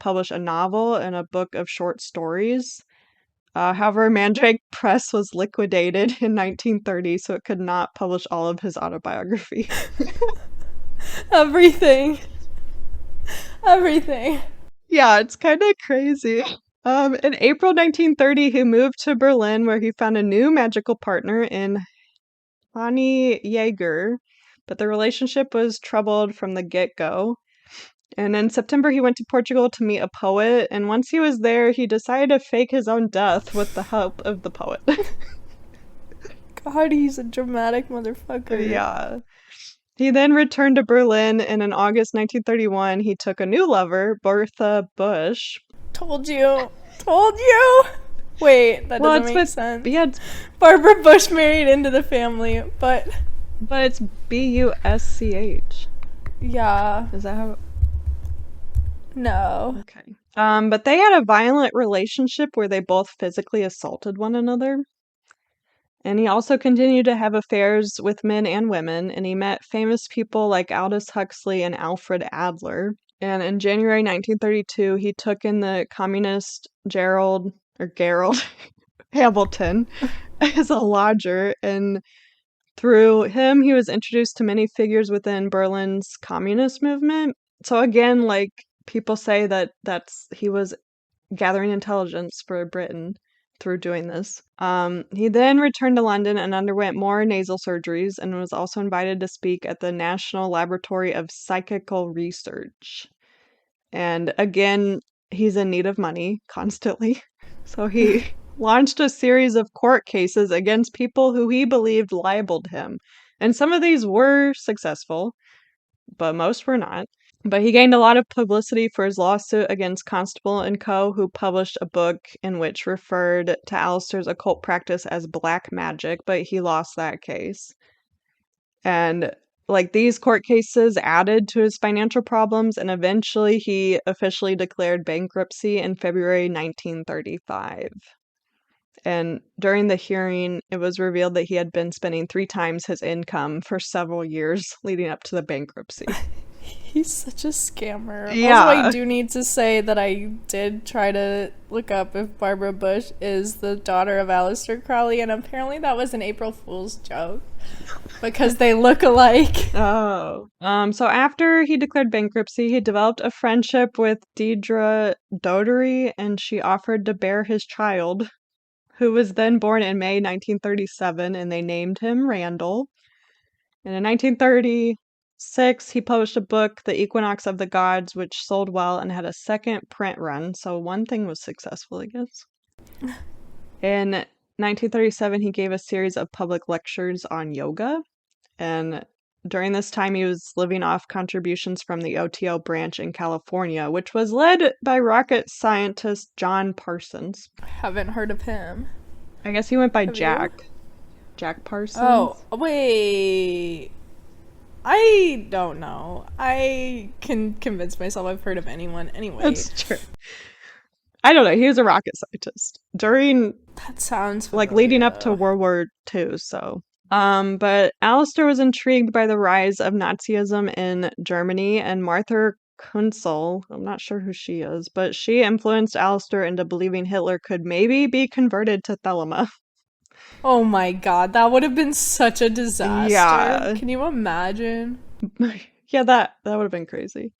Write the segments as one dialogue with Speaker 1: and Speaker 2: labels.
Speaker 1: publish a novel and a book of short stories. However, Mandrake Press was liquidated in 1930, so it could not publish all of his autobiography.
Speaker 2: Everything. Everything.
Speaker 1: Yeah, it's kind of crazy. In April 1930, he moved to Berlin, where he found a new magical partner in Hani Jaeger, but the relationship was troubled from the get-go. And in September, he went to Portugal to meet a poet, and once he was there, he decided to fake his own death with the help of the poet.
Speaker 2: God, he's a dramatic motherfucker.
Speaker 1: Yeah. He then returned to Berlin, and in August 1931, he took a new lover, Bertha Busch.
Speaker 2: Told you. Told you. Wait, that doesn't make sense.
Speaker 1: Yeah,
Speaker 2: Barbara Bush married into the family, but
Speaker 1: it's Busch.
Speaker 2: Yeah.
Speaker 1: Is that how?
Speaker 2: No.
Speaker 1: Okay. But they had a violent relationship where they both physically assaulted one another. And he also continued to have affairs with men and women, and he met famous people like Aldous Huxley and Alfred Adler. And in January 1932, he took in the communist Gerald Hamilton as a lodger, and through him, he was introduced to many figures within Berlin's communist movement. So again, like people say that's he was gathering intelligence for Britain through doing this. He then returned to London and underwent more nasal surgeries and was also invited to speak at the National Laboratory of Psychical Research. And again, he's in need of money constantly. So he launched a series of court cases against people who he believed libeled him. And some of these were successful, but most were not. But he gained a lot of publicity for his lawsuit against Constable and Co., who published a book in which referred to Aleister's occult practice as black magic, but he lost that case. And like these court cases added to his financial problems, and eventually he officially declared bankruptcy in February 1935. And during the hearing, it was revealed that he had been spending 3 times his income for several years leading up to the bankruptcy.
Speaker 2: He's such a scammer.
Speaker 1: Yeah.
Speaker 2: Also, I do need to say that I did try to look up if Barbara Bush is the daughter of Aleister Crowley, and apparently that was an April Fool's joke because they look alike.
Speaker 1: Oh. So after he declared bankruptcy, he developed a friendship with Deidre Dodery, and she offered to bear his child, who was then born in May 1937, and they named him Randall. And in 1936, he published a book, The Equinox of the Gods, which sold well and had a second print run, so one thing was successful, I guess. In 1937, he gave a series of public lectures on yoga, and during this time, he was living off contributions from the OTO branch in California, which was led by rocket scientist John Parsons.
Speaker 2: Haven't heard of him.
Speaker 1: I guess he went by
Speaker 2: Have
Speaker 1: Jack.
Speaker 2: you?
Speaker 1: Jack Parsons.
Speaker 2: Oh, wait. I don't know. I can convince myself I've heard of anyone. Anyway.
Speaker 1: That's true. I don't know. He was a rocket scientist during,
Speaker 2: That sounds familiar,
Speaker 1: like, leading up
Speaker 2: though.
Speaker 1: to World War II, so. But Aleister was intrigued by the rise of Nazism in Germany, and Martha Kunzel, I'm not sure who she is, but she influenced Aleister into believing Hitler could maybe be converted to Thelema.
Speaker 2: Oh my god, that would have been such a disaster.
Speaker 1: Yeah.
Speaker 2: Can you imagine?
Speaker 1: Yeah, that would have been crazy.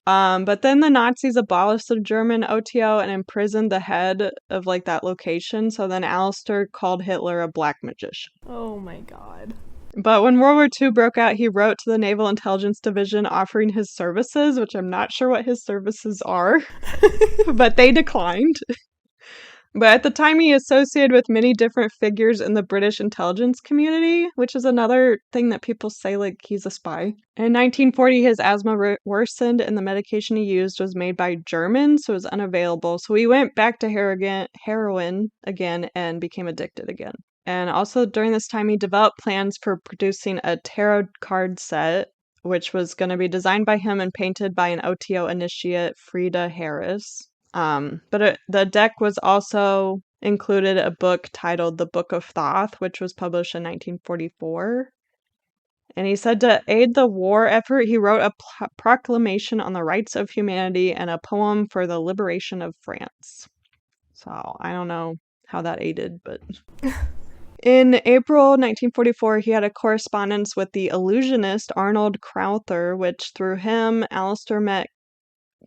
Speaker 1: But then the Nazis abolished the German OTO and imprisoned the head of like that location. So then Aleister called Hitler a black magician.
Speaker 2: Oh my god.
Speaker 1: But when World War II broke out, he wrote to the Naval Intelligence Division offering his services, which I'm not sure what his services are, but they declined. But at the time, he associated with many different figures in the British intelligence community, which is another thing that people say, like, he's a spy. In 1940, his asthma worsened, and the medication he used was made by Germans, so it was unavailable. So he went back to heroin again and became addicted again. And also during this time, he developed plans for producing a tarot card set, which was going to be designed by him and painted by an OTO initiate, Frida Harris. But the deck was also included a book titled The Book of Thoth, which was published in 1944. And he said to aid the war effort, he wrote a proclamation on the rights of humanity and a poem for the liberation of France. So I don't know how that aided, but in April 1944, he had a correspondence with the illusionist Arnold Crowther, which through him, Aleister met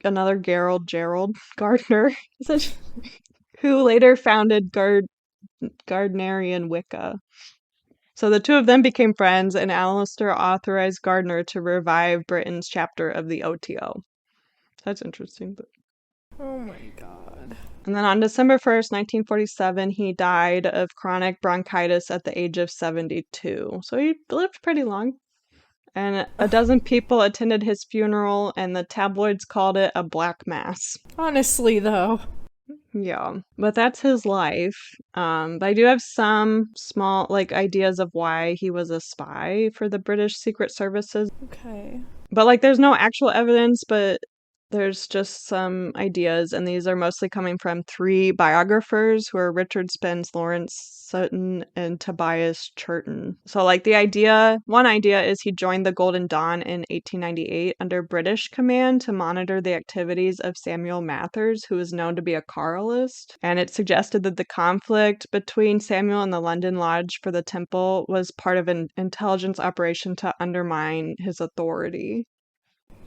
Speaker 1: another Gerald Gardner, who later founded Gardnerian Wicca. So the two of them became friends, and Aleister authorized Gardner to revive Britain's chapter of the OTO. That's interesting.
Speaker 2: Oh my god.
Speaker 1: And then on December 1st, 1947, he died of chronic bronchitis at the age of 72. So he lived pretty long. And a dozen people attended his funeral, and the tabloids called it a black mass.
Speaker 2: Honestly, though.
Speaker 1: Yeah, but that's his life. But I do have some small, ideas of why he was a spy for the British Secret Services.
Speaker 2: Okay.
Speaker 1: But, there's no actual evidence, but there's just some ideas, and these are mostly coming from three biographers who are Richard Spence, Lawrence Sutton, and Tobias Churton. So, one idea is he joined the Golden Dawn in 1898 under British command to monitor the activities of Samuel Mathers, who is known to be a Carlist. And it suggested that the conflict between Samuel and the London Lodge for the Temple was part of an intelligence operation to undermine his authority.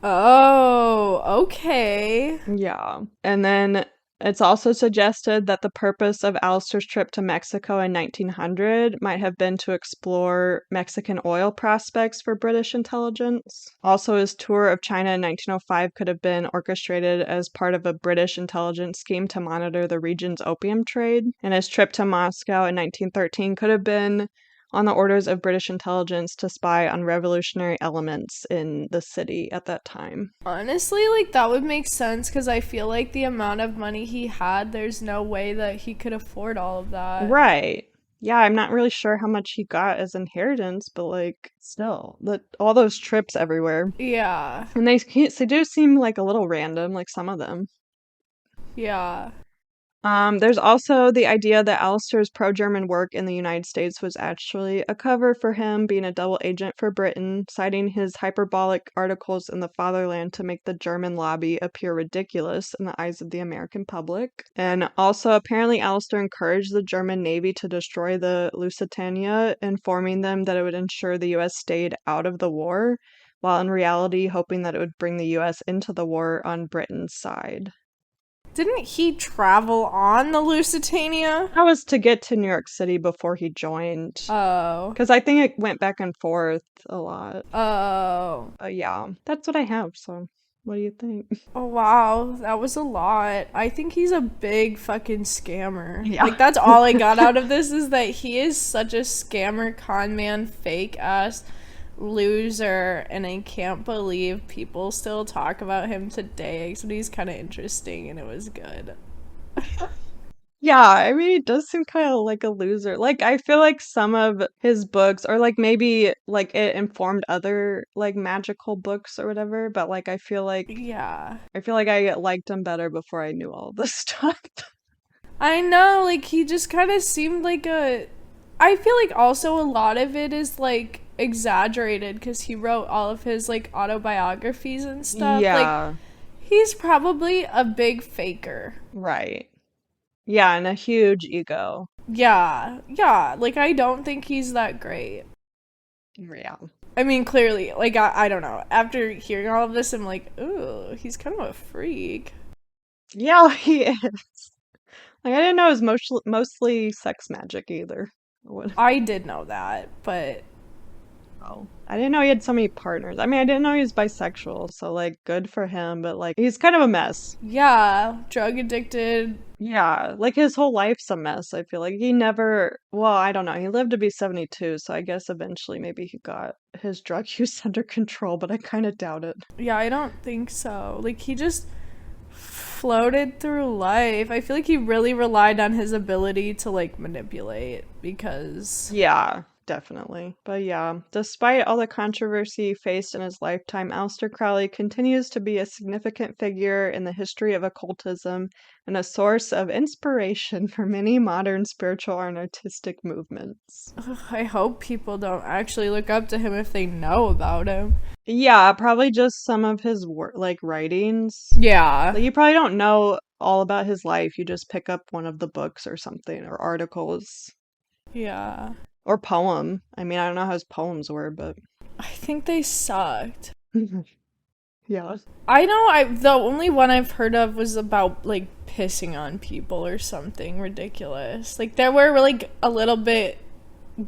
Speaker 2: Oh, okay.
Speaker 1: Yeah. And then it's also suggested that the purpose of Aleister's trip to Mexico in 1900 might have been to explore Mexican oil prospects for British intelligence. Also, his tour of China in 1905 could have been orchestrated as part of a British intelligence scheme to monitor the region's opium trade. And his trip to Moscow in 1913 could have been on the orders of British intelligence to spy on revolutionary elements in the city at that time.
Speaker 2: Honestly, that would make sense because I feel like the amount of money he had, there's no way that he could afford all of that.
Speaker 1: Right. Yeah, I'm not really sure how much he got as inheritance, but still, all those trips everywhere.
Speaker 2: Yeah.
Speaker 1: And they do seem a little random, some of them.
Speaker 2: Yeah.
Speaker 1: There's also the idea that Aleister's pro-German work in the United States was actually a cover for him being a double agent for Britain, citing his hyperbolic articles in the Fatherland to make the German lobby appear ridiculous in the eyes of the American public. And also, apparently, Aleister encouraged the German Navy to destroy the Lusitania, informing them that it would ensure the U.S. stayed out of the war, while in reality hoping that it would bring the U.S. into the war on Britain's side.
Speaker 2: Didn't he travel on the Lusitania?
Speaker 1: That was to get to New York City before he joined.
Speaker 2: Oh.
Speaker 1: Because I think it went back and forth a lot.
Speaker 2: Oh.
Speaker 1: Yeah, that's what I have, so what do you think?
Speaker 2: Oh, wow. That was a lot. I think he's a big fucking scammer.
Speaker 1: Yeah.
Speaker 2: That's all I got out of this is that he is such a scammer, con man, fake ass loser, and I can't believe people still talk about him today. So he's kind of interesting, and it was good.
Speaker 1: Yeah, I mean, he does seem kind of like a loser. I feel like some of his books, or maybe it informed other magical books or whatever. But I feel like
Speaker 2: Yeah.
Speaker 1: I liked him better before I knew all this stuff.
Speaker 2: I know, he just kind of seemed like a. I feel like also a lot of it is exaggerated because he wrote all of his autobiographies and stuff.
Speaker 1: Yeah.
Speaker 2: He's probably a big faker.
Speaker 1: Right. Yeah, and a huge ego.
Speaker 2: Yeah. I don't think he's that great.
Speaker 1: Yeah.
Speaker 2: I mean, clearly, I don't know. After hearing all of this, I'm ooh, he's kind of a freak.
Speaker 1: Yeah, he is. I didn't know it was mostly sex magic either.
Speaker 2: I did know that, but
Speaker 1: Oh. I didn't know he had so many partners. I mean, I didn't know he was bisexual, so good for him, but he's kind of a mess.
Speaker 2: yeah, drug addicted.
Speaker 1: Yeah, his whole life's a mess. I feel like he never, well, I don't know. He lived to be 72, so I guess eventually maybe he got his drug use under control, but I kind of doubt it.
Speaker 2: Yeah, I don't think so. He just floated through life. I feel like he really relied on his ability to manipulate because
Speaker 1: Yeah. Definitely. But yeah, despite all the controversy faced in his lifetime, Aleister Crowley continues to be a significant figure in the history of occultism and a source of inspiration for many modern spiritual and artistic movements.
Speaker 2: Ugh, I hope people don't actually look up to him if they know about him.
Speaker 1: Yeah, probably just some of his work, like writings.
Speaker 2: Yeah.
Speaker 1: Like you probably don't know all about his life. You just pick up one of the books or something or articles
Speaker 2: Yeah.
Speaker 1: or poem. I mean, I don't know how his poems were, but
Speaker 2: I think they sucked.
Speaker 1: yeah.
Speaker 2: I know the only one I've heard of was about like pissing on people or something ridiculous. Like they were like a little bit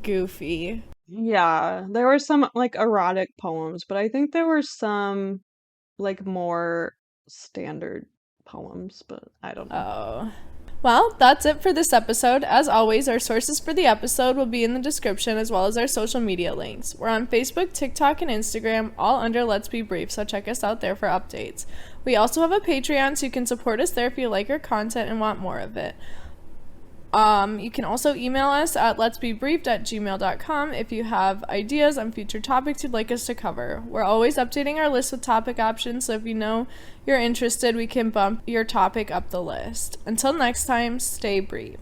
Speaker 2: goofy.
Speaker 1: Yeah, there were some like erotic poems, but I think there were some like more standard poems, but I don't know.
Speaker 2: Oh. Well, that's it for this episode. As always, our sources for the episode will be in the description as well as our social media links. We're on Facebook, TikTok, and Instagram, all under Let's Be Brief, so check us out there for updates. We also have a Patreon, so you can support us there if you like our content and want more of it. You can also email us at letsbebriefed@gmail.com if you have ideas on future topics you'd like us to cover. We're always updating our list with topic options, so if you know you're interested, we can bump your topic up the list. Until next time, stay brief.